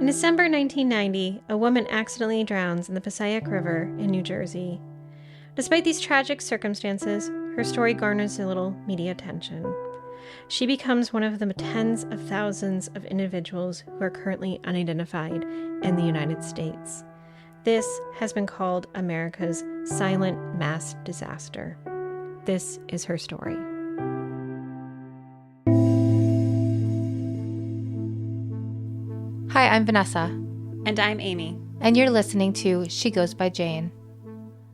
In December 1990, a woman accidentally drowns in the Passaic River in New Jersey. Despite these tragic circumstances, her story garners a little media attention. She becomes one of the tens of thousands of individuals who are currently unidentified in the United States. This has been called America's silent mass disaster. This is her story. Hi, I'm Vanessa. And I'm Amy. And you're listening to She Goes by Jane.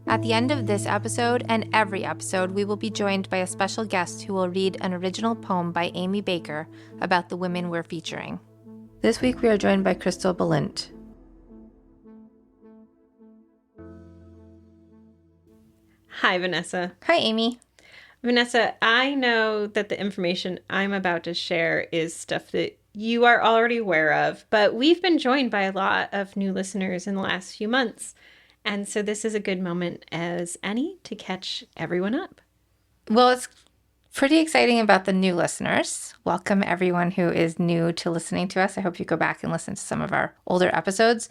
At the end of this episode and every episode, we will be joined by a special guest who will read an original poem by Amy Baker about the women we're featuring. This week we are joined by Crystal Balint. Hi, Vanessa. Hi, Amy. Vanessa, I know that the information I'm about to share is stuff that you are already aware of, but we've been joined by a lot of new listeners in the last few months. And so this is a good moment as any to catch everyone up. Well, it's pretty exciting about the new listeners. Welcome everyone who is new to listening to us. I hope you go back and listen to some of our older episodes.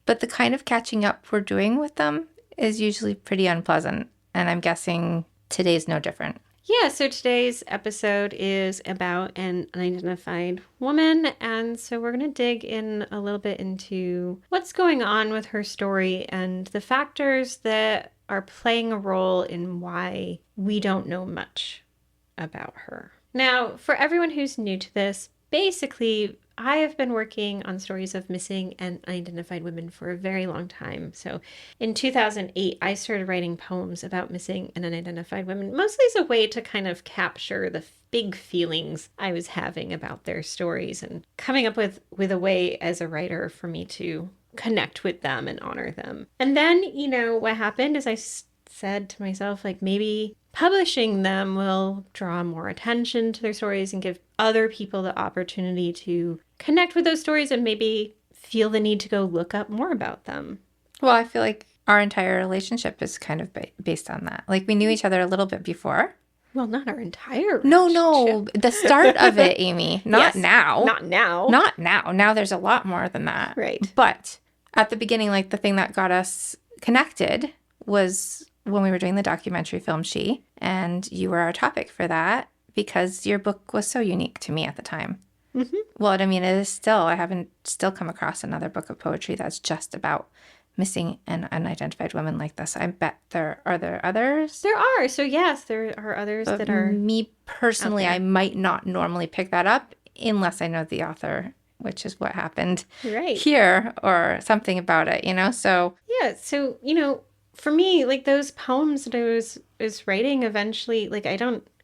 But the kind of catching up we're doing with them is usually pretty unpleasant. And I'm guessing today's no different. Yeah, so today's episode is about an unidentified woman, and so we're going to dig in a little bit into what's going on with her story and the factors that are playing a role in why we don't know much about her. Now, for everyone who's new to this, basically, I have been working on stories of missing and unidentified women for a very long time. So in 2008, I started writing poems about missing and unidentified women, mostly as a way to kind of capture the big feelings I was having about their stories and coming up with a way as a writer for me to connect with them and honor them. And then, what happened is I said to myself, maybe publishing them will draw more attention to their stories and give other people the opportunity to connect with those stories and maybe feel the need to go look up more about them. Well, I feel like our entire relationship is kind of based on that. We knew each other a little bit before. Well, not our entire relationship. No. The start of it, Amy. Not now. Not now. Not now. Now there's a lot more than that. Right. But at the beginning, the thing that got us connected was when we were doing the documentary film She, and you were our topic for that because your book was so unique to me at the time. Mm-hmm. Well, it is still. I haven't still come across another book of poetry that's just about missing and unidentified women like this. I bet are there others? There are. So yes, there are others that are. Me personally, I might not normally pick that up unless I know the author, which is what happened here or something about it, So yeah. So for me, those poems that I was writing eventually, I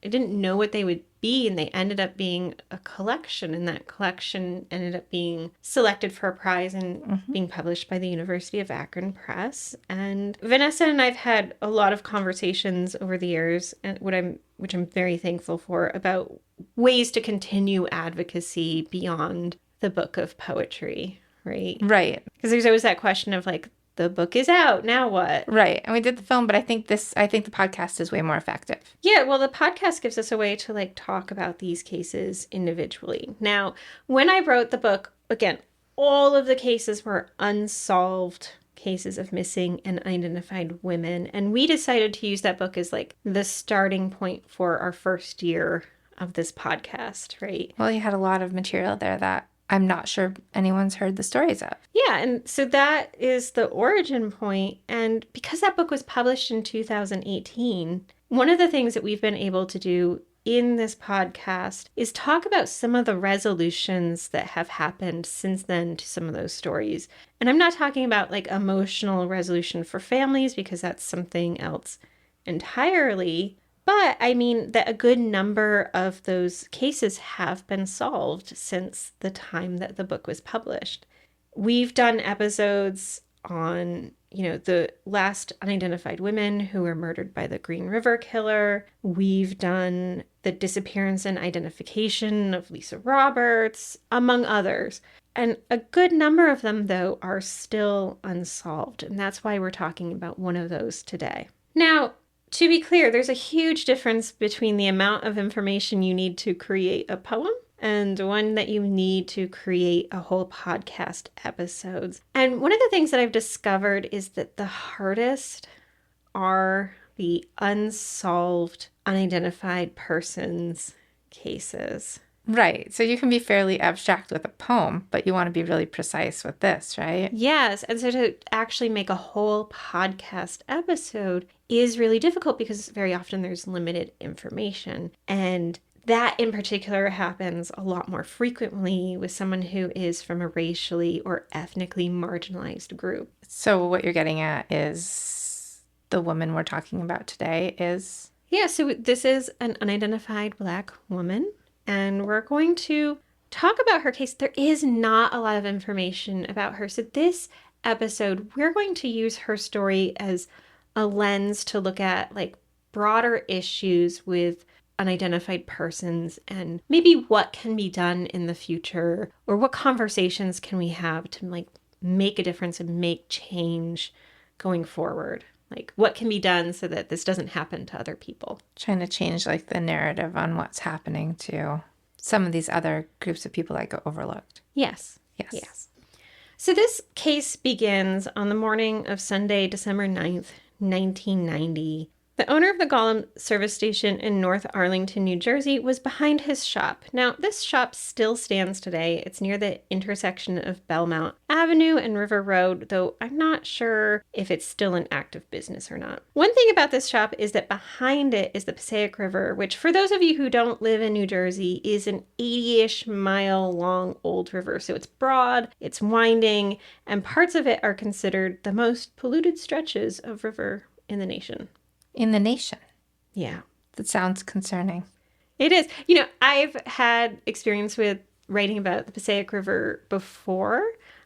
didn't know what they would be, and they ended up being a collection, and that collection ended up being selected for a prize and being published by the University of Akron Press. And Vanessa and I've had a lot of conversations over the years, and which I'm very thankful for, about ways to continue advocacy beyond the book of poetry, right? Right. Because there's always that question of the book is out, now what? Right. And we did the film, but I think the podcast is way more effective. Yeah, well, the podcast gives us a way to talk about these cases individually. Now, when I wrote the book, again, all of the cases were unsolved cases of missing and unidentified women. And we decided to use that book as the starting point for our first year of this podcast, right? Well, you had a lot of material there that I'm not sure anyone's heard the stories of. Yeah, and so that is the origin point. And because that book was published in 2018, one of the things that we've been able to do in this podcast is talk about some of the resolutions that have happened since then to some of those stories. And I'm not talking about emotional resolution for families, because that's something else entirely. But that a good number of those cases have been solved since the time that the book was published. We've done episodes on, the last unidentified women who were murdered by the Green River Killer. We've done the disappearance and identification of Lisa Roberts, among others. And a good number of them, though, are still unsolved. And that's why we're talking about one of those today. Now, to be clear, there's a huge difference between the amount of information you need to create a poem and one that you need to create a whole podcast episodes. And one of the things that I've discovered is that the hardest are the unsolved, unidentified persons cases. Right. So you can be fairly abstract with a poem, but you want to be really precise with this, right? Yes. And so to actually make a whole podcast episode is really difficult because very often there's limited information. And that in particular happens a lot more frequently with someone who is from a racially or ethnically marginalized group. So what you're getting at is the woman we're talking about today is... Yeah, so this is an unidentified Black woman, and we're going to talk about her case. There is not a lot of information about her. So this episode, we're going to use her story as a lens to look at like broader issues with unidentified persons and maybe what can be done in the future, or what conversations can we have to like make a difference and make change going forward. Like what can be done so that this doesn't happen to other people. Trying to change like the narrative on what's happening to some of these other groups of people that go overlooked. Yes. Yes. So this case begins on the morning of Sunday, December 9th, 1990. The owner of the Gollum service station in North Arlington, New Jersey, was behind his shop. Now, this shop still stands today. It's near the intersection of Belmont Avenue and River Road, though I'm not sure if it's still in active business or not. One thing about this shop is that behind it is the Passaic River, which for those of you who don't live in New Jersey is an 80-ish mile long old river. So it's broad, it's winding, and parts of it are considered the most polluted stretches of river in the nation. In the nation. Yeah. That sounds concerning. It is. You know, I've had experience with writing about the Passaic River before.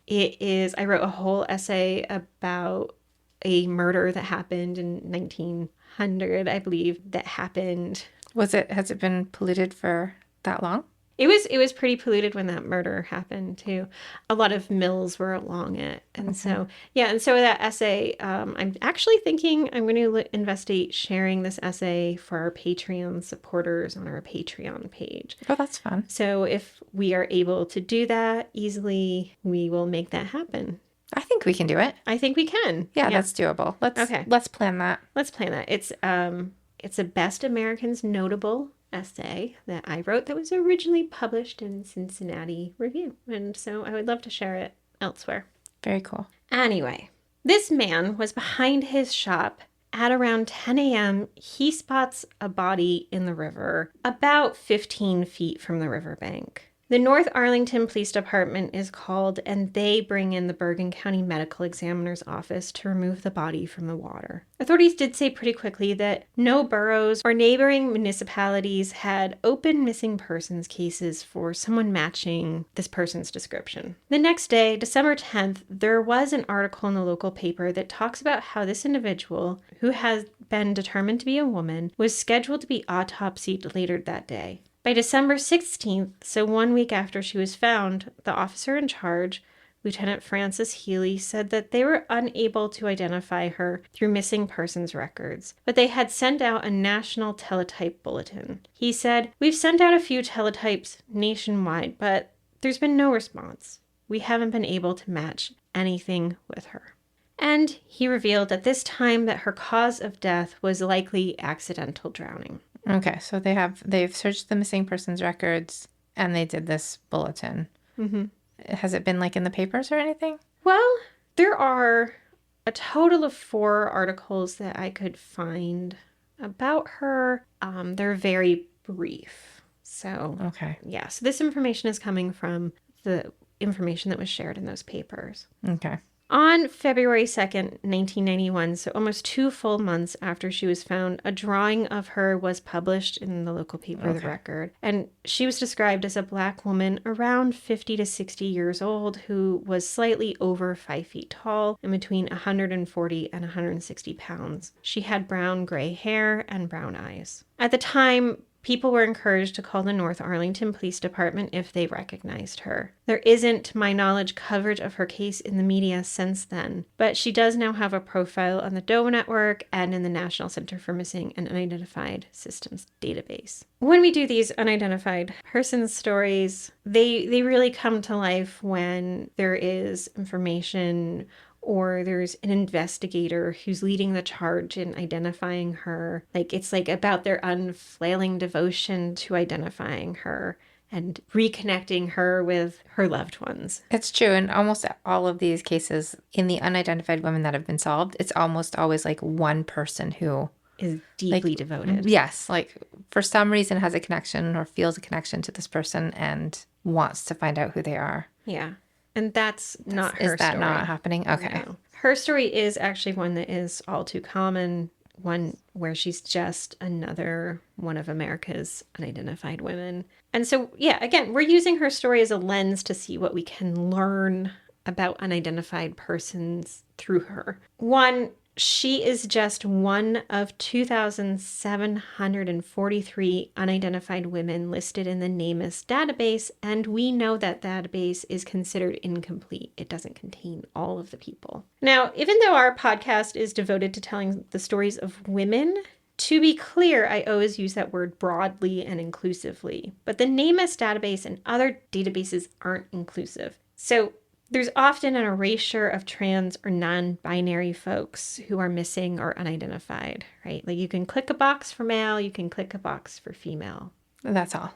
I wrote a whole essay about a murder that happened in 1900, I believe, that happened. Has it been polluted for that long? It was pretty polluted when that murder happened too. A lot of mills were along it. And so that essay, I'm actually thinking I'm going to investigate sharing this essay for our Patreon supporters on our Patreon page. Oh, that's fun. So if we are able to do that easily, we will make that happen. I think we can do it. I think we can. Yeah, that's doable. Let's plan that. Let's plan that. It's a Best Americans Notable essay that I wrote that was originally published in Cincinnati Review. And so I would love to share it elsewhere. Very cool. Anyway, this man was behind his shop. At around 10 a.m., he spots a body in the river about 15 feet from the riverbank. The North Arlington Police Department is called, and they bring in the Bergen County Medical Examiner's office to remove the body from the water. Authorities did say pretty quickly that no boroughs or neighboring municipalities had open missing persons cases for someone matching this person's description. The next day, December 10th, there was an article in the local paper that talks about how this individual, who has been determined to be a woman, was scheduled to be autopsied later that day. By December 16th, so 1 week after she was found, the officer in charge, Lieutenant Francis Healy, said that they were unable to identify her through missing persons records, but they had sent out a national teletype bulletin. He said, "We've sent out a few teletypes nationwide, but there's been no response. We haven't been able to match anything with her." And he revealed at this time that her cause of death was likely accidental drowning. Okay, so they've searched the missing persons records and they did this bulletin. Mm-hmm. Has it been like in the papers or anything? Well, there are a total of 4 articles that I could find about her. They're very brief. So, okay. Yeah, so this information is coming from the information that was shared in those papers. Okay. On February 2nd, 1991, so almost 2 full months after she was found, a drawing of her was published in the local paper, The Record. And she was described as a Black woman around 50 to 60 years old who was slightly over 5 feet tall and between 140 and 160 pounds. She had brown gray hair and brown eyes. At the time, People were encouraged to call the North Arlington Police Department if they recognized her. There isn't, to my knowledge, coverage of her case in the media since then, but she does now have a profile on the Doe Network and in the National Center for Missing and Unidentified Systems database. When we do these unidentified person stories, they really come to life when there is information or there's an investigator who's leading the charge in identifying her. Like, it's like about their unflailing devotion to identifying her and reconnecting her with her loved ones. It's true. In almost all of these cases, in the unidentified women that have been solved, it's almost always like one person who is deeply devoted. Yes. Like, for some reason has a connection or feels a connection to this person and wants to find out who they are. Yeah. And that's not her story. Is that not happening? Okay. No. Her story is actually one that is all too common, one where she's just another one of America's unidentified women. And so, yeah, again, we're using her story as a lens to see what we can learn about unidentified persons through her. One, she is just one of 2,743 unidentified women listed in the NamUs database, and we know that database is considered incomplete. It doesn't contain all of the people. Now, even though our podcast is devoted to telling the stories of women, to be clear, I always use that word broadly and inclusively, but the NamUs database and other databases aren't inclusive. So there's often an erasure of trans or non-binary folks who are missing or unidentified, right? Like, you can click a box for male, you can click a box for female. That's all.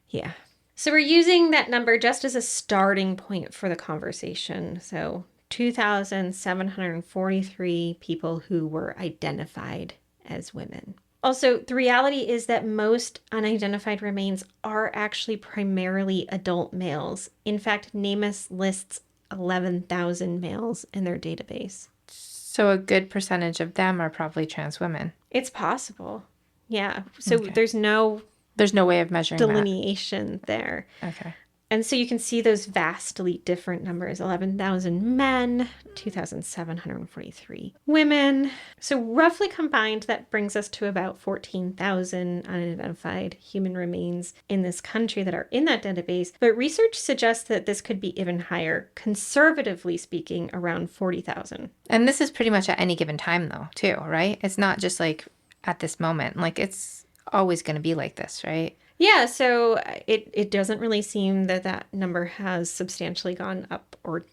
Yeah. So we're using that number just as a starting point for the conversation. So 2,743 people who were identified as women. Also, the reality is that most unidentified remains are actually primarily adult males. In fact, NamUs lists 11,000 males in their database. So a good percentage of them are probably trans women. It's possible. Yeah. So there's no way of measuring delineation there. Okay. And so you can see those vastly different numbers: 11,000 men, 2,743 women. So roughly combined, that brings us to about 14,000 unidentified human remains in this country that are in that database. But research suggests that this could be even higher, conservatively speaking, around 40,000. And this is pretty much at any given time, though, too, right? It's not just like at this moment. Like, it's always going to be like this, right? Yeah, so it doesn't really seem that number has substantially gone up or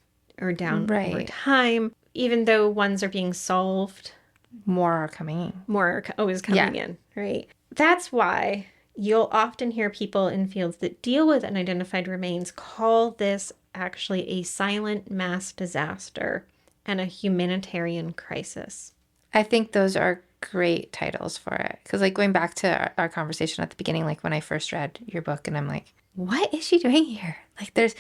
down over time. Even though ones are being solved, more are coming in. More are always coming in, right? That's why you'll often hear people in fields that deal with unidentified remains call this actually a silent mass disaster and a humanitarian crisis. I think those are great titles for it. Because, like, going back to our conversation at the beginning, like when I first read your book and I'm like, what is she doing here? Like,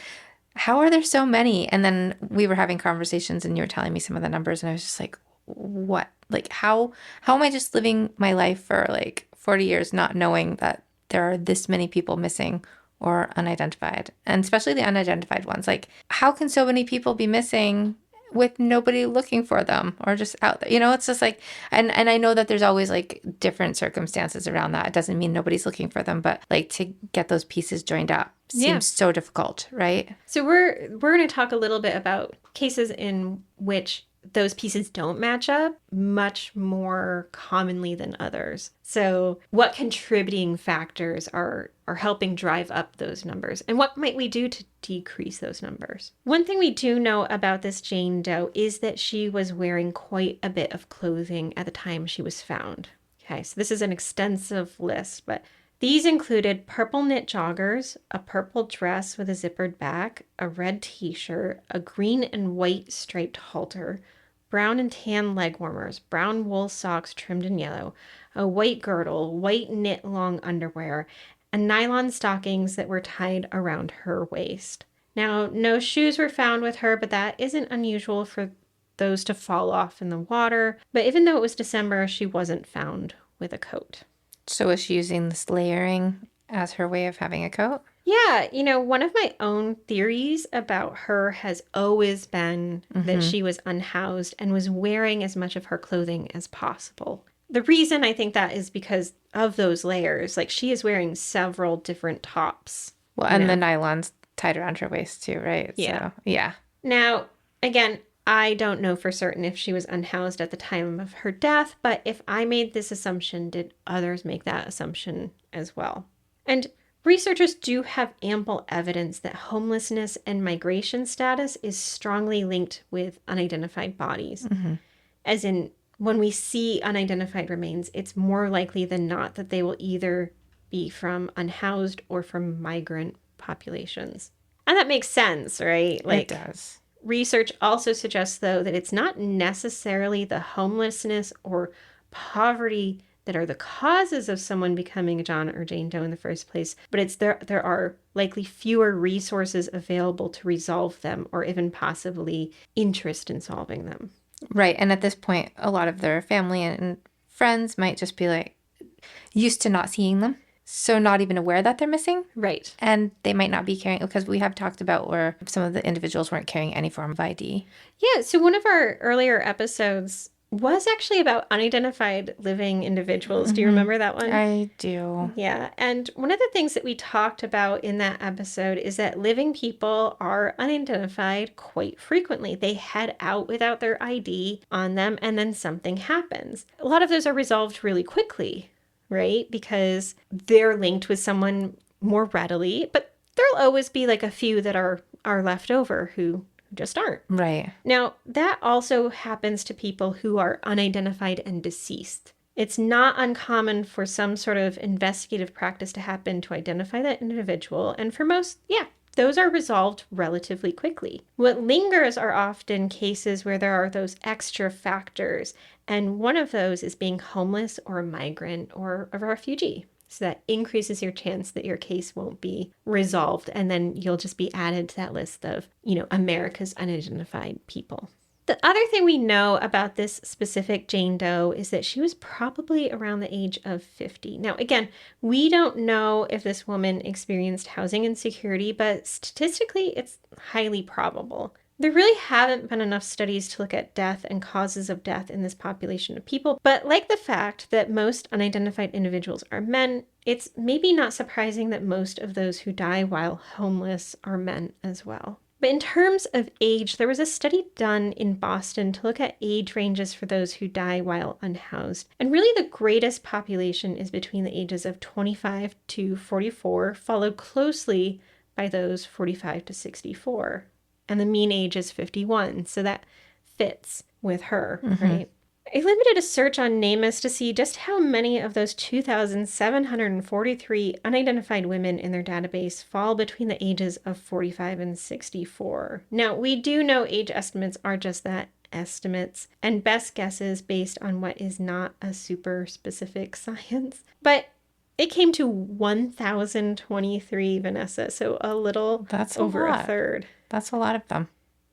how are there so many? And then we were having conversations and you were telling me some of the numbers and I was just like, what? Like, how am I just living my life for like 40 years not knowing that there are this many people missing or unidentified? And especially the unidentified ones. Like, how can so many people be missing with nobody looking for them or just out there? You know, it's just like, and I know that there's always like different circumstances around that. It doesn't mean nobody's looking for them, but like to get those pieces joined up seems so difficult, right? So we're going to talk a little bit about cases in which those pieces don't match up much more commonly than others. So what contributing factors are helping drive up those numbers, and what might we do to decrease those numbers? One thing we do know about this Jane Doe is that she was wearing quite a bit of clothing at the time she was found. Okay, so this is an extensive list, but these included purple knit joggers, a purple dress with a zippered back, a red t-shirt, a green and white striped halter, brown and tan leg warmers, brown wool socks trimmed in yellow, a white girdle, white knit long underwear, and nylon stockings that were tied around her waist. Now, no shoes were found with her, but that isn't unusual for those to fall off in the water. But even though it was December, she wasn't found with a coat. So was she using this layering as her way of having a coat? Yeah, you know, one of my own theories about her has always been that she was unhoused and was wearing as much of her clothing as possible. the reason I think that is because of those layers. Like, she is wearing several different tops. Well, and the nylon's tied around her waist too, right? Yeah. So, yeah. Now, again, I don't know for certain if she was unhoused at the time of her death, but if I made this assumption, did others make that assumption as well? And researchers do have ample evidence that homelessness and migration status is strongly linked with unidentified bodies. Mm-hmm. As in, when we see unidentified remains, it's more likely than not that they will either be from unhoused or from migrant populations. And that makes sense, right? Like, it does. Research also suggests, though, that it's not necessarily the homelessness or poverty that are the causes of someone becoming a John or Jane Doe in the first place, but it's there are likely fewer resources available to resolve them or even possibly interest in solving them. Right. And at this point, a lot of their family and friends might just be like used to not seeing them. So not even aware that they're missing. Right. And they might not be carrying, because we have talked about where some of the individuals weren't carrying any form of ID. Yeah. So one of our earlier episodes was actually about unidentified living individuals. Mm-hmm. Do you remember that one? I do. Yeah. And one of the things that we talked about in that episode is that living people are unidentified quite frequently. They head out without their ID on them, and then something happens. A lot of those are resolved really quickly, right? Because they're linked with someone more readily, but there'll always be like a few that are left over who just aren't. Right. Now, that also happens to people who are unidentified and deceased. It's not uncommon for some sort of investigative practice to happen to identify that individual, and for most, those are resolved relatively quickly. What lingers are often cases where there are those extra factors, and one of those is being homeless or a migrant or a refugee. So that increases your chance that your case won't be resolved, and then you'll just be added to that list of, America's unidentified people. The other thing we know about this specific Jane Doe is that she was probably around the age of 50. Now, again, we don't know if this woman experienced housing insecurity, but statistically, it's highly probable. There really haven't been enough studies to look at death and causes of death in this population of people, but like the fact that most unidentified individuals are men, it's maybe not surprising that most of those who die while homeless are men as well. But in terms of age, there was a study done in Boston to look at age ranges for those who die while unhoused. And really the greatest population is between the ages of 25 to 44, followed closely by those 45 to 64. And the mean age is 51, so that fits with her, right? I limited a search on NamUs to see just how many of those 2,743 unidentified women in their database fall between the ages of 45 and 64. Now, we do know age estimates are just that, estimates, and best guesses based on what is not a super specific science. But it came to 1,023, Vanessa, so a little over a third. That's a lot of them.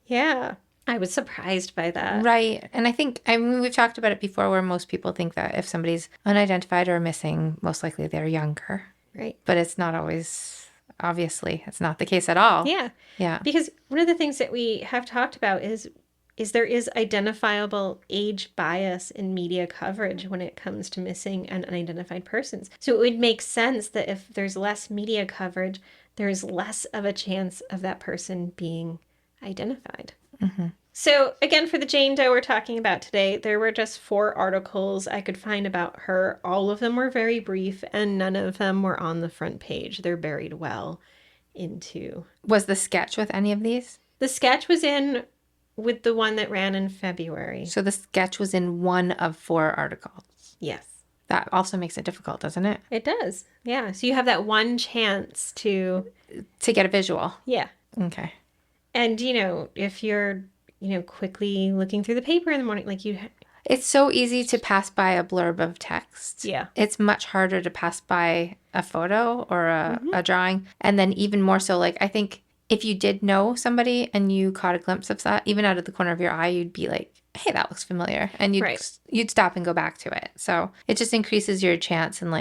Yeah. I was surprised by that. Right. And I think, we've talked about it before where most people think that if somebody's unidentified or missing, most likely they're younger. Right. But it's not always, obviously, it's not the case at all. Yeah. Yeah. Because one of the things that we have talked about is there is identifiable age bias in media coverage when it comes to missing and unidentified persons. So it would make sense that if there's less media coverage, there's less of a chance of that person being identified. Mm-hmm. So again, for the Jane Doe we're talking about today, there were just 4 articles I could find about her. All of them were very brief, and none of them were on the front page. They're buried well into... Was the sketch with any of these? The sketch was in with the one that ran in February. So the sketch was in one of 4 articles. Yes. That also makes it difficult, doesn't it? It does. Yeah. So you have that one chance to get a visual. Yeah. Okay. And, if you're, quickly looking through the paper in the morning, It's so easy to pass by a blurb of text. Yeah. It's much harder to pass by a photo or a drawing. And then even more so, I think if you did know somebody and you caught a glimpse of that, even out of the corner of your eye, you'd be like, hey, that looks familiar. And you'd stop and go back to it. So it just increases your chance and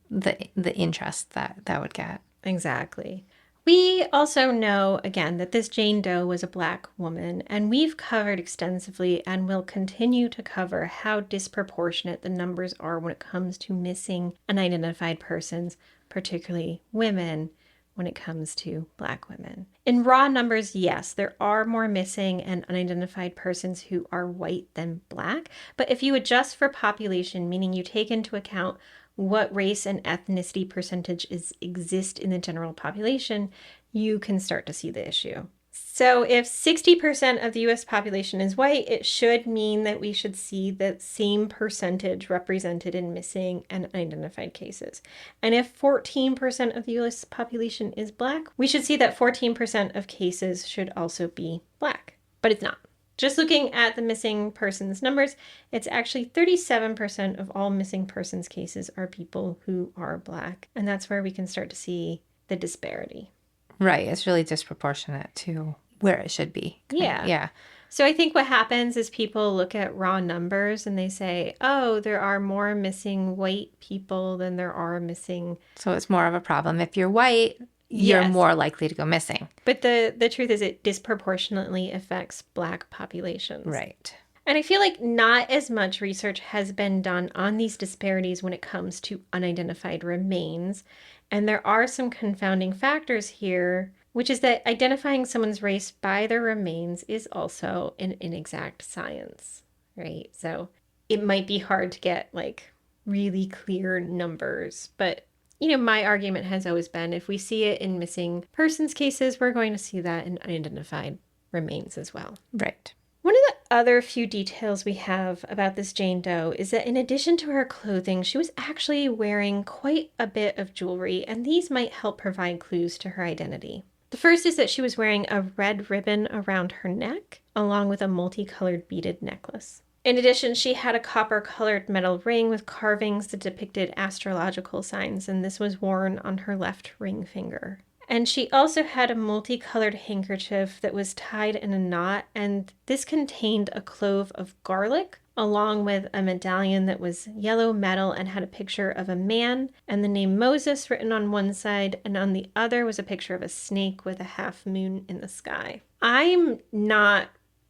the interest that would get. Exactly. We also know, again, that this Jane Doe was a Black woman, and we've covered extensively and will continue to cover how disproportionate the numbers are when it comes to missing unidentified persons, particularly women, when it comes to Black women. In raw numbers, yes, there are more missing and unidentified persons who are white than Black, but if you adjust for population, meaning you take into account what race and ethnicity percentages exist in the general population, you can start to see the issue. So if 60% of the US population is white, it should mean that we should see the same percentage represented in missing and unidentified cases. And if 14% of the US population is Black, we should see that 14% of cases should also be Black. But it's not. Just looking at the missing persons numbers, it's actually 37% of all missing persons cases are people who are Black. And that's where we can start to see the disparity. Right. It's really disproportionate to where it should be. Yeah. Yeah. So I think what happens is people look at raw numbers and they say, oh, there are more missing white people than there are missing. So it's more of a problem. If you're white, you're more likely to go missing. But the truth is it disproportionately affects Black populations. Right. And I feel like not as much research has been done on these disparities when it comes to unidentified remains. And there are some confounding factors here, which is that identifying someone's race by their remains is also an inexact science, right? So it might be hard to get like really clear numbers, but my argument has always been if we see it in missing persons cases, we're going to see that in unidentified remains as well. Right. One of the other few details we have about this Jane Doe is that in addition to her clothing, she was actually wearing quite a bit of jewelry, and these might help provide clues to her identity. The first is that she was wearing a red ribbon around her neck, along with a multicolored beaded necklace. In addition, she had a copper-colored metal ring with carvings that depicted astrological signs, and this was worn on her left ring finger. And she also had a multicolored handkerchief that was tied in a knot, and this contained a clove of garlic, along with a medallion that was yellow metal and had a picture of a man and the name Moses written on one side, and on the other was a picture of a snake with a half moon in the sky. I'm not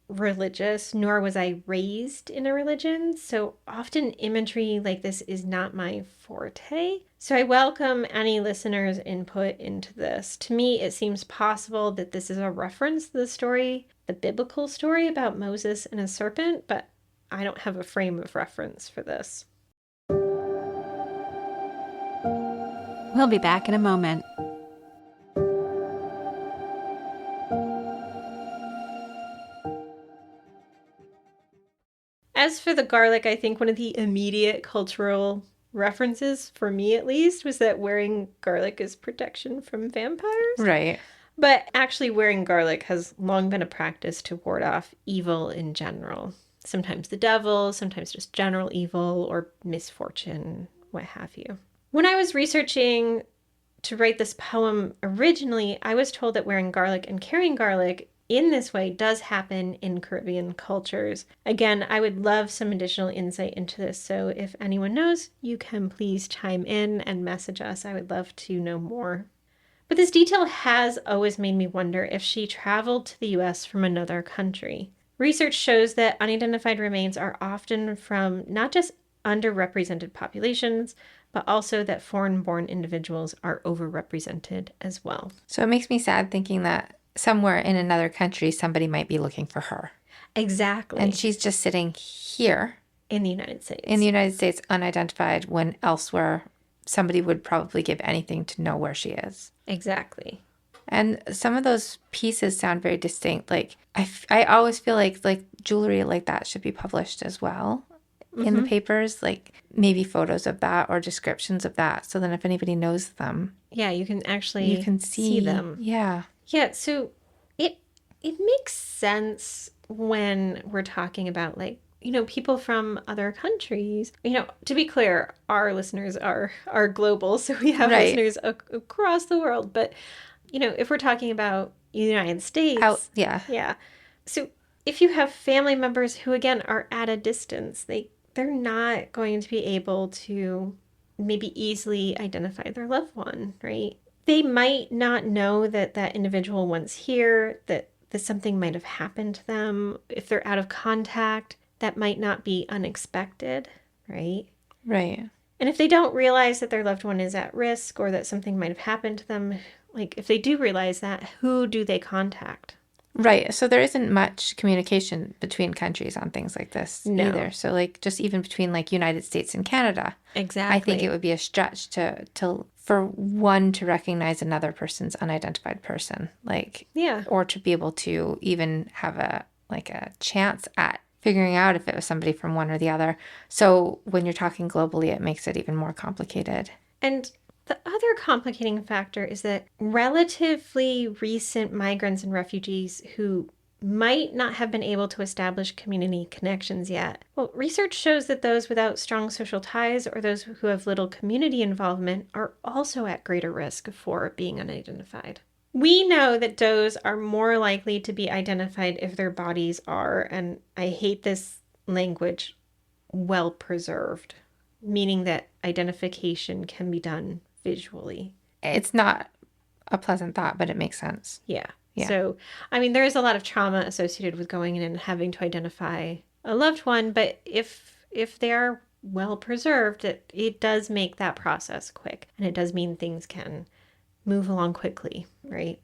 religious, nor was I raised in a religion, so often imagery like this is not my forte. So I welcome any listeners' input into this. To me, it seems possible that this is a reference to the story, the biblical story about Moses and a serpent, but I don't have a frame of reference for this. We'll be back in a moment. As for the garlic, I think one of the immediate cultural references, for me at least, was that wearing garlic is protection from vampires. Right. But actually wearing garlic has long been a practice to ward off evil in general. Sometimes the devil, sometimes just general evil or misfortune, what have you. When I was researching to write this poem originally, I was told that wearing garlic and carrying garlic in this way does happen in Caribbean cultures. Again, I would love some additional insight into this, so if anyone knows, you can please chime in and message us. I would love to know more. But this detail has always made me wonder if she traveled to the US from another country. Research shows that unidentified remains are often from not just underrepresented populations, but also that foreign-born individuals are overrepresented as well. So it makes me sad thinking that somewhere in another country, somebody might be looking for her. Exactly. And she's just sitting here. In the United States. In the United States, unidentified, when elsewhere somebody would probably give anything to know where she is. Exactly. And some of those pieces sound very distinct. Like, I always feel like jewelry like that should be published as well in the papers. Like, maybe photos of that or descriptions of that. So then if anybody knows them. Yeah, you can actually see them. Yeah. Yeah, so it makes sense when we're talking about people from other countries. To be clear, our listeners are global, so we have listeners across the world. But, if we're talking about the United States. Yeah. Yeah. So if you have family members who, again, are at a distance, they're not going to be able to maybe easily identify their loved one, right? They might not know that that individual once here, that something might have happened to them. If they're out of contact, that might not be unexpected, right? Right. And if they don't realize that their loved one is at risk or that something might have happened to them, like if they do realize that, who do they contact? Right. So there isn't much communication between countries on things like this No. either. So like just even between like United States and Canada, Exactly. I think it would be a stretch to for one to recognize another person's unidentified person, like, Yeah. or to be able to even have a chance at figuring out if it was somebody from one or the other. So when you're talking globally, it makes it even more complicated. And the other complicating factor is that relatively recent migrants and refugees who might not have been able to establish community connections yet. Well, research shows that those without strong social ties or those who have little community involvement are also at greater risk for being unidentified. We know that does are more likely to be identified if their bodies are, and I hate this language, well preserved, meaning that identification can be done visually. It's not a pleasant thought, but it makes sense. Yeah. Yeah. So, I mean, there is a lot of trauma associated with going in and having to identify a loved one, but if they are well preserved, it does make that process quick, and it does mean things can move along quickly, right?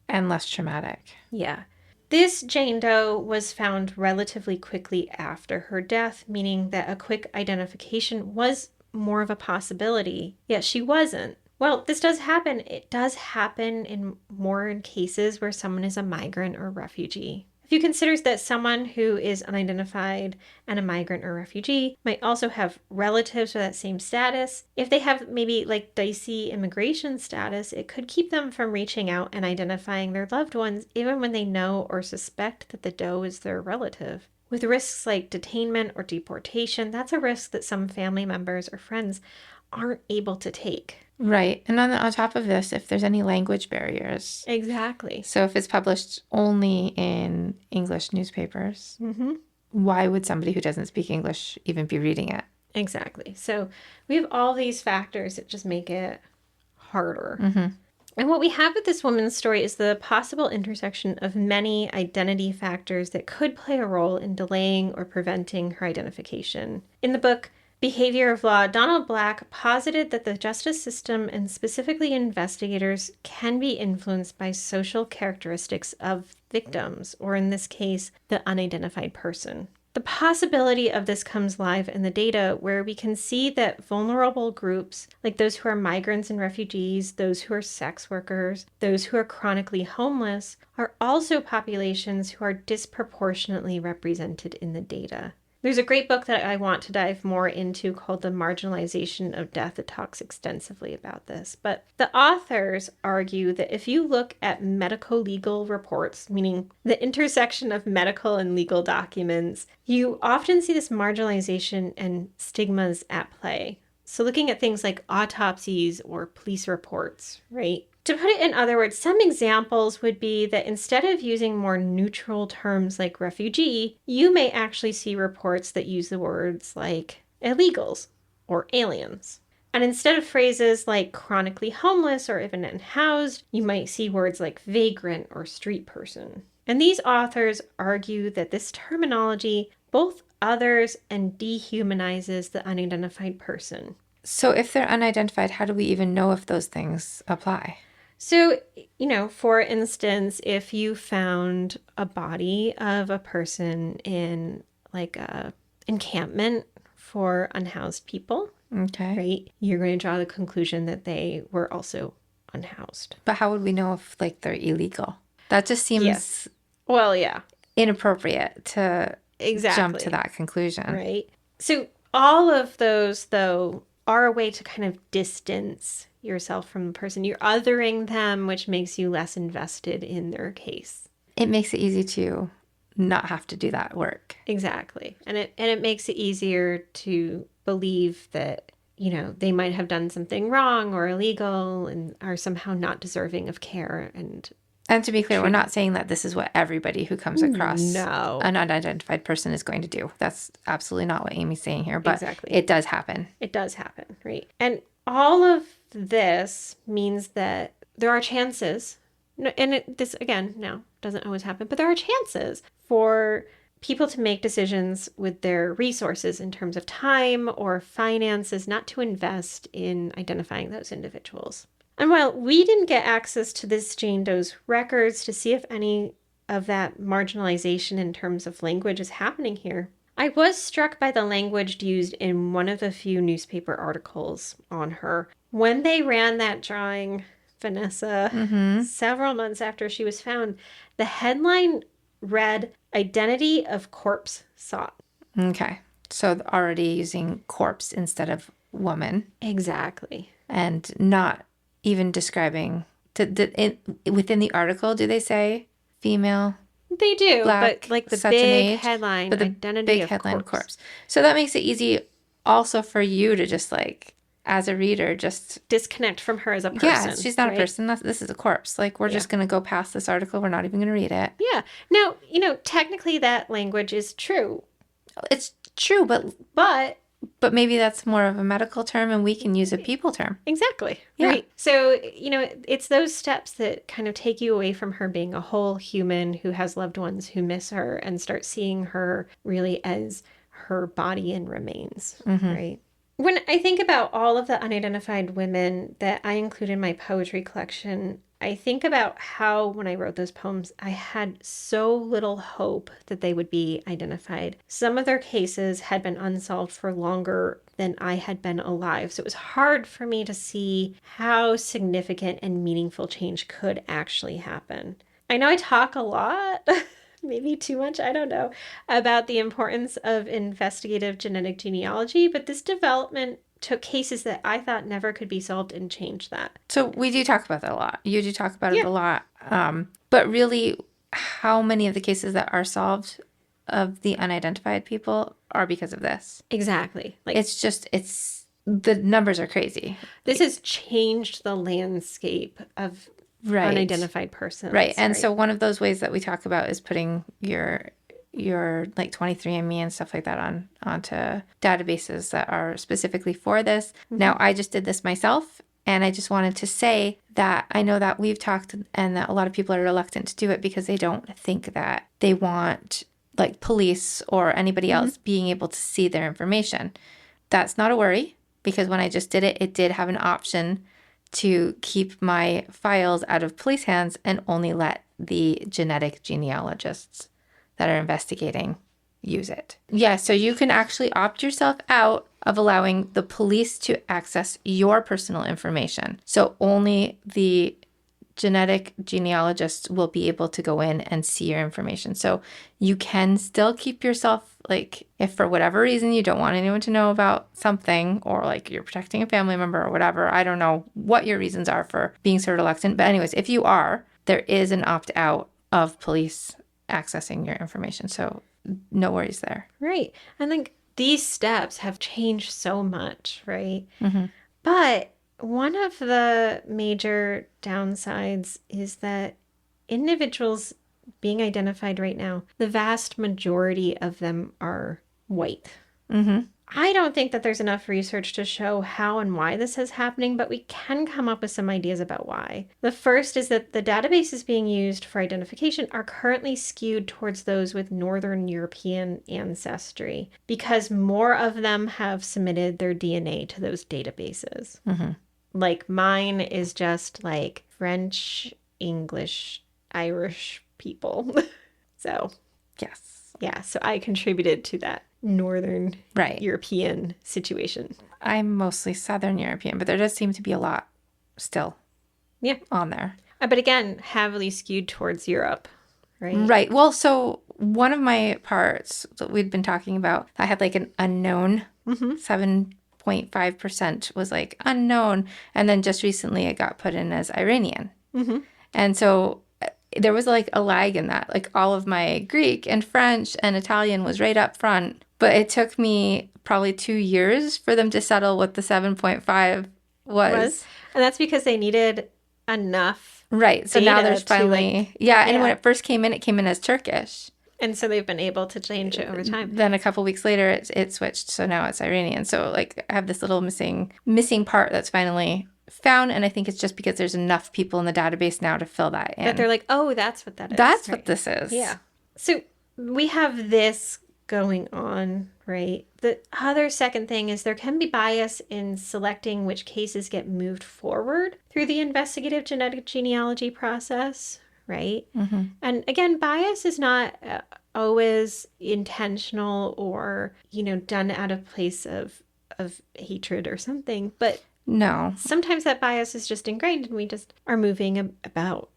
And less traumatic. Yeah. This Jane Doe was found relatively quickly after her death, meaning that a quick identification was more of a possibility, yet she wasn't. Well, this does happen. It does happen in more cases where someone is a migrant or refugee. If you consider that someone who is unidentified and a migrant or refugee might also have relatives with that same status, if they have maybe like dicey immigration status, it could keep them from reaching out and identifying their loved ones even when they know or suspect that the Doe is their relative. With risks like detainment or deportation, that's a risk that some family members or friends aren't able to take. Right. And on top of this, if there's any language barriers. Exactly. So if it's published only in English newspapers, why would somebody who doesn't speak English even be reading it? Exactly. So we have all these factors that just make it harder. And what we have with this woman's story is the possible intersection of many identity factors that could play a role in delaying or preventing her identification. In the book, Behavior of Law, Donald Black posited that the justice system and specifically investigators can be influenced by social characteristics of victims, or in this case, the unidentified person. The possibility of this comes live in the data where we can see that vulnerable groups, like those who are migrants and refugees, those who are sex workers, those who are chronically homeless, are also populations who are disproportionately represented in the data. There's a great book that I want to dive more into called The Marginalization of Death that talks extensively about this. But the authors argue that if you look at medical legal reports, meaning the intersection of medical and legal documents, you often see this marginalization and stigmas at play. So looking at things like autopsies or police reports, right? To put it in other words, some examples would be that instead of using more neutral terms like refugee, you may actually see reports that use the words like illegals or aliens. And instead of phrases like chronically homeless or even unhoused, you might see words like vagrant or street person. And these authors argue that this terminology both others and dehumanizes the unidentified person. So if they're unidentified, how do we even know if those things apply? So, for instance, if you found a body of a person in like a encampment for unhoused people, Okay. right? You're going to draw the conclusion that they were also unhoused. But how would we know if like they're illegal? That just seems Yes. Well, yeah. inappropriate to Exactly. jump to that conclusion. Right. So all of those, though, are a way to kind of distance yourself from the person. You're othering them, which makes you less invested in their case. It makes it easy to not have to do that work. Exactly. And it makes it easier to believe that, they might have done something wrong or illegal and are somehow not deserving of care. And to be clear, we're not saying that this is what everybody who comes across an unidentified person is going to do. That's absolutely not what Amy's saying here, but Exactly. it does happen. It does happen, right? And all of this means that there are chances, and this, again, now doesn't always happen, but there are chances for people to make decisions with their resources in terms of time or finances not to invest in identifying those individuals. And while we didn't get access to this Jane Doe's records to see if any of that marginalization in terms of language is happening here, I was struck by the language used in one of the few newspaper articles on her. When they ran that drawing, Vanessa, several months after she was found, the headline read, "Identity of Corpse Sought." Okay. So already using corpse instead of woman. Exactly. And not even describing, within the article, do they say female? They do, Black, but like the such an big age, headline, but the identity big of headline corpse. So that makes it easy also for you to just like, as a reader, just disconnect from her as a person. Yeah, she's not right? a person. This is a corpse. Like, we're just going to go past this article. We're not even going to read it. Yeah. Now, technically that language is true. It's true, but maybe that's more of a medical term and we can use a people term. Exactly. Yeah. Right. So, it's those steps that kind of take you away from her being a whole human who has loved ones who miss her and start seeing her really as her body and remains. Right. When I think about all of the unidentified women that I include in my poetry collection, I think about how when I wrote those poems, I had so little hope that they would be identified. Some of their cases had been unsolved for longer than I had been alive. So it was hard for me to see how significant and meaningful change could actually happen. I know I talk a lot, maybe too much, I don't know, about the importance of investigative genetic genealogy, but this development took cases that I thought never could be solved and changed that. So we do talk about that a lot. You do talk about it a lot. But really, how many of the cases that are solved of the unidentified people are because of this? Exactly. Like, it's the numbers are crazy. This has changed the landscape of unidentified persons. Right. And so one of those ways that we talk about is putting your like 23andMe and stuff like that onto databases that are specifically for this. Now, I just did this myself, and I just wanted to say that I know that we've talked and that a lot of people are reluctant to do it because they don't think that they want like police or anybody else being able to see their information. That's not a worry, because when I just did it, it did have an option to keep my files out of police hands and only let the genetic genealogists that are investigating use it. Yeah, so you can actually opt yourself out of allowing the police to access your personal information. So only the genetic genealogists will be able to go in and see your information. So you can still keep yourself, like, if for whatever reason you don't want anyone to know about something, or like you're protecting a family member or whatever, I don't know what your reasons are for being so reluctant. But anyways, if you are, there is an opt-out of police accessing your information. So no worries there. Right. I think these steps have changed so much, right? But one of the major downsides is that individuals being identified right now, the vast majority of them are white. I don't think that there's enough research to show how and why this is happening, but we can come up with some ideas about why. The first is that the databases being used for identification are currently skewed towards those with Northern European ancestry because more of them have submitted their DNA to those databases. Like mine is just like French, English, Irish people. So, yes. Yeah, so I contributed to that Northern European situation. I'm mostly Southern European, but there does seem to be a lot still on there. But again, heavily skewed towards Europe, right? Right. Well, so one of my parts that we'd been talking about, I had like an unknown, 7.5% was like unknown. And then just recently it got put in as Iranian. And so there was like a lag in that. Like all of my Greek and French and Italian was right up front. But it took me probably 2 years for them to settle what the 7.5 was. And that's because they needed enough. Right. So now there's finally, and when it first came in as Turkish. And so they've been able to change it over time. Then a couple weeks later, it switched. So now it's Iranian. So like I have this little missing part that's finally found. And I think it's just because there's enough people in the database now to fill that in. That they're like, oh, that's what that is. That's right? what this is. Yeah. So we have this going on, right? The other second thing is there can be bias in selecting which cases get moved forward through the investigative genetic genealogy process, right? Mm-hmm. And again, bias is not always intentional or, done out of place of hatred or something, but no, sometimes that bias is just ingrained and we just are moving about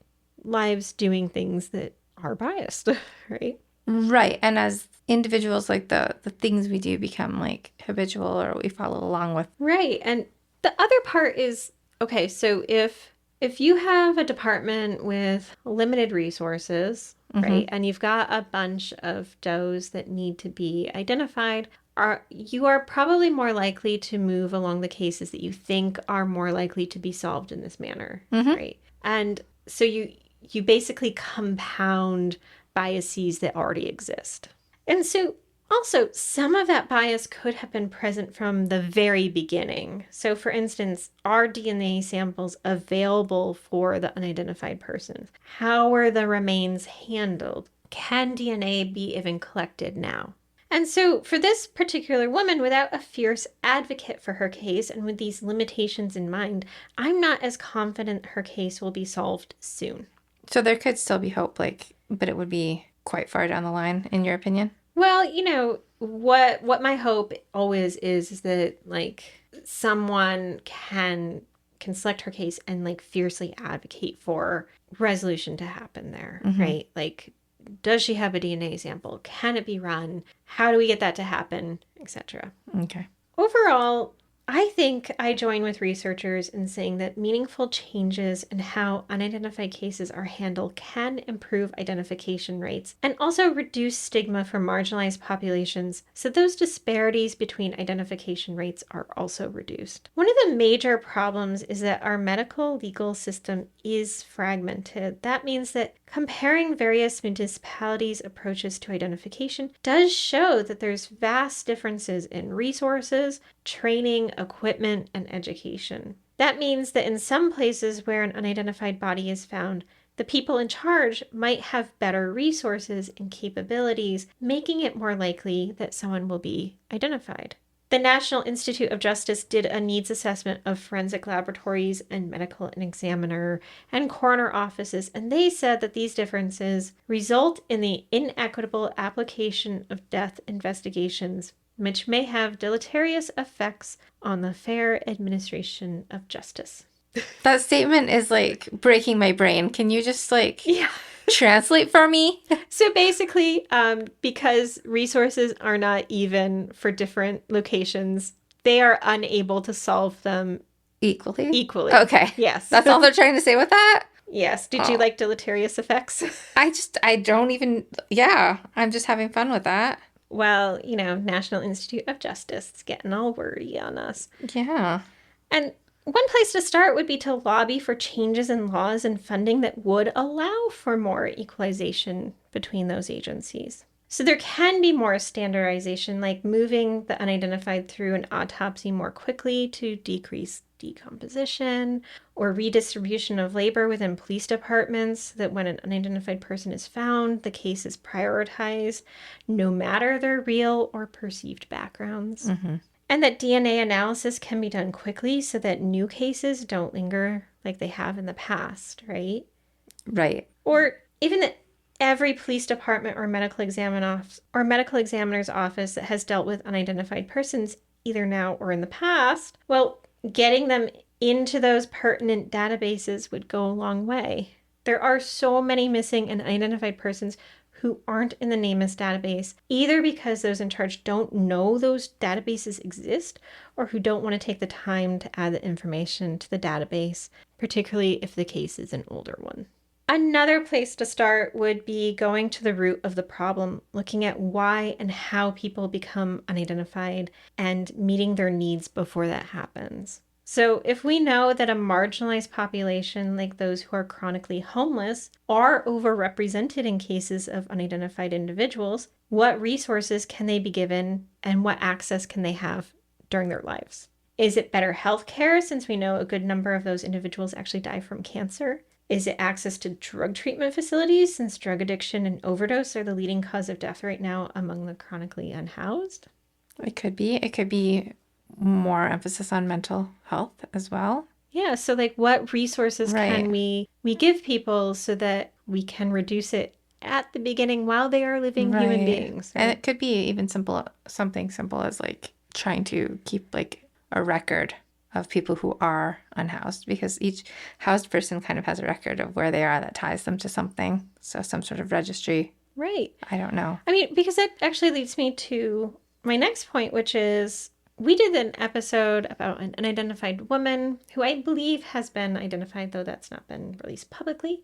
lives doing things that are biased, right? Right. And as individuals, like the things we do become like habitual or we follow along with. Right. And the other part is, okay, so if you have a department with limited resources, right, and you've got a bunch of does that need to be identified, you are probably more likely to move along the cases that you think are more likely to be solved in this manner, right? And so you basically compound biases that already exist. And so also, some of that bias could have been present from the very beginning. So, for instance, are DNA samples available for the unidentified persons? How were the remains handled? Can DNA be even collected now? And so, for this particular woman, without a fierce advocate for her case and with these limitations in mind, I'm not as confident her case will be solved soon. So there could still be hope, but it would be quite far down the line, in your opinion? Well, what my hope always is that someone can select her case and fiercely advocate for resolution to happen there, right? Does she have a DNA sample? Can it be run? How do we get that to happen, etc. Okay. Overall, I think I join with researchers in saying that meaningful changes in how unidentified cases are handled can improve identification rates and also reduce stigma for marginalized populations, so those disparities between identification rates are also reduced. One of the major problems is that our medical legal system is fragmented. That means that comparing various municipalities' approaches to identification does show that there's vast differences in resources, training, equipment, and education. That means that in some places where an unidentified body is found, the people in charge might have better resources and capabilities, making it more likely that someone will be identified. The National Institute of Justice did a needs assessment of forensic laboratories and medical examiner and coroner offices, and they said that these differences result in the inequitable application of death investigations, which may have deleterious effects on the fair administration of justice. That statement is breaking my brain. Can you just translate for me? So basically, because resources are not even for different locations, they are unable to solve them equally. Okay. Yes. That's all they're trying to say with that? Yes. Did you like deleterious effects? I don't even, I'm just having fun with that. Well, National Institute of Justice is getting all wordy on us. Yeah. And one place to start would be to lobby for changes in laws and funding that would allow for more equalization between those agencies. So there can be more standardization, like moving the unidentified through an autopsy more quickly to decrease decomposition, or redistribution of labor within police departments so that when an unidentified person is found, the case is prioritized, no matter their real or perceived backgrounds. And that DNA analysis can be done quickly so that new cases don't linger like they have in the past, right? Right. Or even that every police department or medical examiner's office that has dealt with unidentified persons, either now or in the past, well, getting them into those pertinent databases would go a long way. There are so many missing and unidentified persons who aren't in the NamUs database, either because those in charge don't know those databases exist or who don't want to take the time to add the information to the database, particularly if the case is an older one. Another place to start would be going to the root of the problem, looking at why and how people become unidentified and meeting their needs before that happens. So if we know that a marginalized population like those who are chronically homeless are overrepresented in cases of unidentified individuals, what resources can they be given and what access can they have during their lives? Is it better health care, since we know a good number of those individuals actually die from cancer? Is it access to drug treatment facilities, since drug addiction and overdose are the leading cause of death right now among the chronically unhoused? It could be. It could be more emphasis on mental health as well. Yeah, so like what resources can we give people so that we can reduce it at the beginning while they are living human beings? And it could be even something simple as like trying to keep like a record of people who are unhoused, because each housed person kind of has a record of where they are that ties them to something. So some sort of registry. Right. I don't know. I mean, because that actually leads me to my next point, which is we did an episode about an unidentified woman who I believe has been identified, though that's not been released publicly.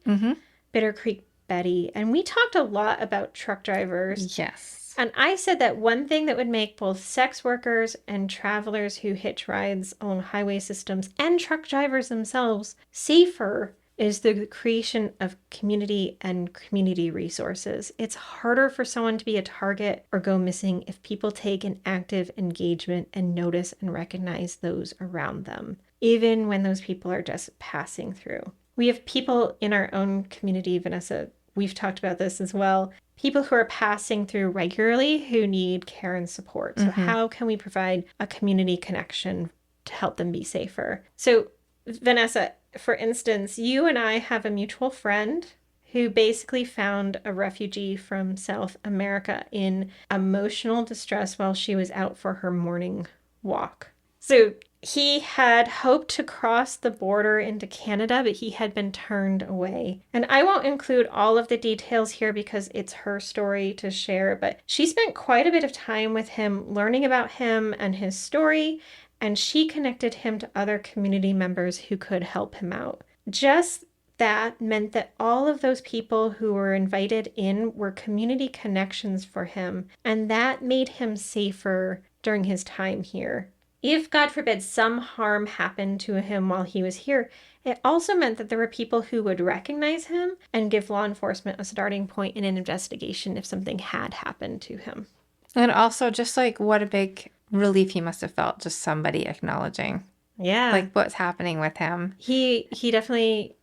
Bitter Creek Betty. And we talked a lot about truck drivers. Yes. And I said that one thing that would make both sex workers and travelers who hitch rides along highway systems and truck drivers themselves safer is the creation of community and community resources. It's harder for someone to be a target or go missing if people take an active engagement and notice and recognize those around them, even when those people are just passing through. We have people in our own community, Vanessa, we've talked about this as well, people who are passing through regularly who need care and support. So how can we provide a community connection to help them be safer? So Vanessa, for instance, you and I have a mutual friend who basically found a refugee from South America in emotional distress while she was out for her morning walk. So he had hoped to cross the border into Canada, but he had been turned away. And I won't include all of the details here because it's her story to share, but she spent quite a bit of time with him, learning about him and his story, and she connected him to other community members who could help him out. Just that meant that all of those people who were invited in were community connections for him, and that made him safer during his time here. If, God forbid, some harm happened to him while he was here, it also meant that there were people who would recognize him and give law enforcement a starting point in an investigation if something had happened to him. And also just like what a big relief he must have felt, just somebody acknowledging. Yeah. Like what's happening with him. He definitely,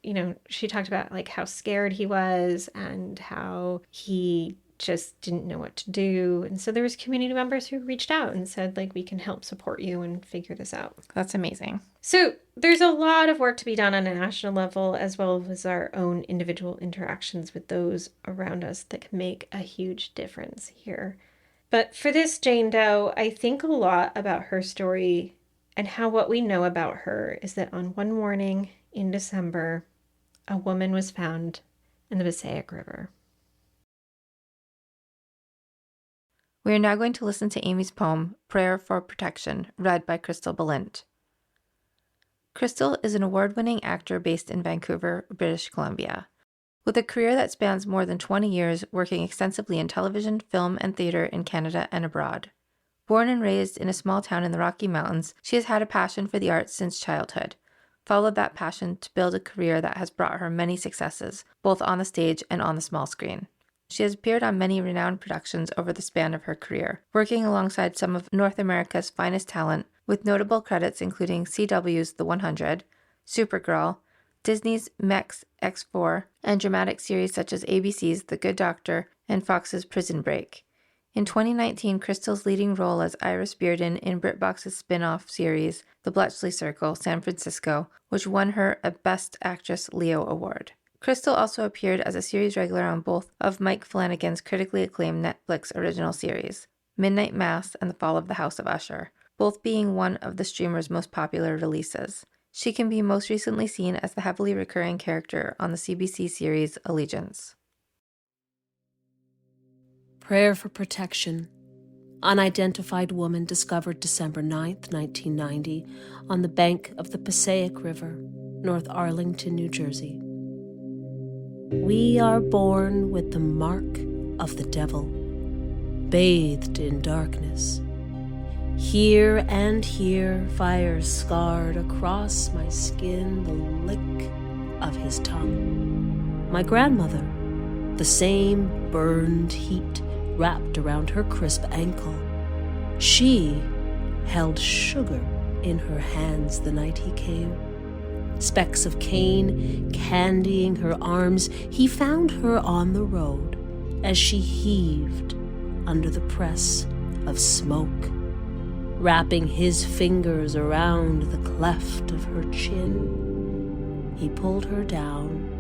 she talked about like how scared he was and how he just didn't know what to do. And so there was community members who reached out and said, like, we can help support you and figure this out. That's amazing. So there's a lot of work to be done on a national level, as well as our own individual interactions with those around us that can make a huge difference here. But for this Jane Doe, I think a lot about her story and how what we know about her is that on one morning in December, a woman was found in the Passaic River. We are now going to listen to Amy's poem, Prayer for Protection, read by Crystal Balint. Crystal is an award-winning actor based in Vancouver, British Columbia. With a career that spans more than 20 years, working extensively in television, film, and theater in Canada and abroad. Born and raised in a small town in the Rocky Mountains, she has had a passion for the arts since childhood. Followed that passion to build a career that has brought her many successes, both on the stage and on the small screen. She has appeared on many renowned productions over the span of her career, working alongside some of North America's finest talent, with notable credits including CW's The 100, Supergirl, Disney's Mex X4, and dramatic series such as ABC's The Good Doctor and Fox's Prison Break. In 2019, Crystal's leading role as Iris Bearden in Britbox's spin-off series The Bletchley Circle, San Francisco, which won her a Best Actress Leo Award. Crystal also appeared as a series regular on both of Mike Flanagan's critically acclaimed Netflix original series, Midnight Mass and The Fall of the House of Usher, both being one of the streamer's most popular releases. She can be most recently seen as the heavily recurring character on the CBC series Allegiance. Prayer for Protection. Unidentified woman discovered December 9th, 1990, on the bank of the Passaic River, North Arlington, New Jersey. We are born with the mark of the devil, bathed in darkness. Here and here, fires scarred across my skin the lick of his tongue. My grandmother, the same burned heat wrapped around her crisp ankle. She held sugar in her hands the night he came. Specks of cane candying her arms, he found her on the road as she heaved under the press of smoke. Wrapping his fingers around the cleft of her chin, he pulled her down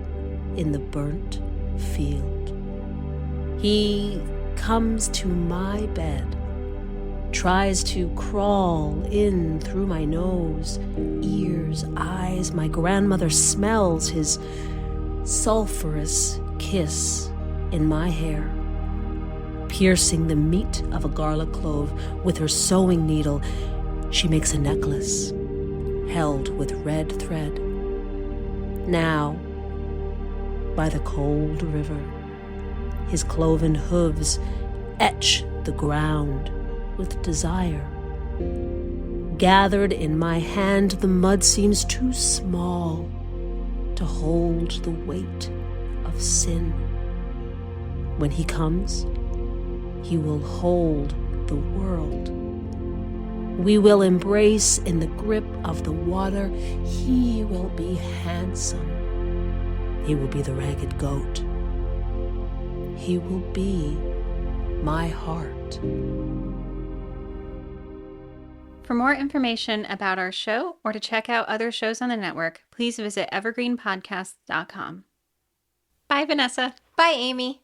in the burnt field. He comes to my bed, tries to crawl in through my nose, ears, eyes. My grandmother smells his sulphurous kiss in my hair. Piercing the meat of a garlic clove with her sewing needle, she makes a necklace held with red thread. Now, by the cold river, his cloven hooves etch the ground with desire. Gathered in my hand, the mud seems too small to hold the weight of sin. When he comes, he will hold the world. We will embrace in the grip of the water. He will be handsome. He will be the ragged goat. He will be my heart. For more information about our show or to check out other shows on the network, please visit evergreenpodcast.com. Bye, Vanessa. Bye, Amy.